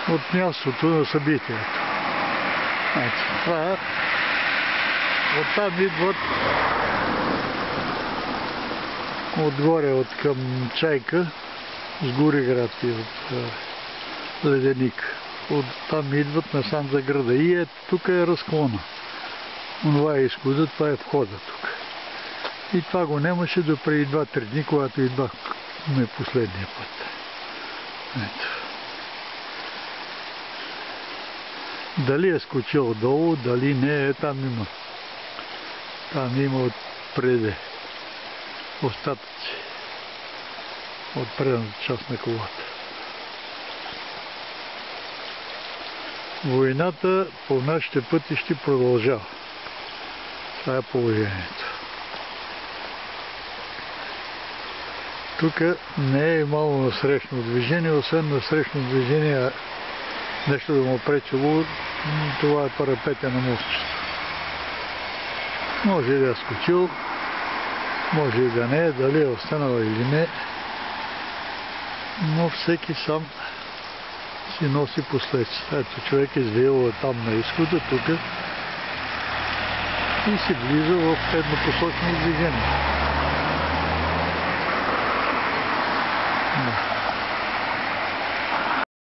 от мястото на събитието. Значи, това оттам идват отгоре от към Чайка, с Гориград и от Леденик. Оттам идват насам за града. И ето тук е разклона. Това е изхода, това е входа тук. И това го нямаше до преди 2-3 дни, когато идвахме последния път. Ето. Дали е скочил долу, дали не, там има. Там има отпреде остатъци от предната част на колата. Войната по нашите пътищи продължава. Това е положението. Тук не е имало насрещно движение, освен насрещно движение нещо да му пречило, това е парапетя на мостчето. Може и да е скочил, може и да не е, дали е останал или не, но всеки сам си носи последствия. Ето човек извил там на изхода, тук и си влиза в еднопосочно движение.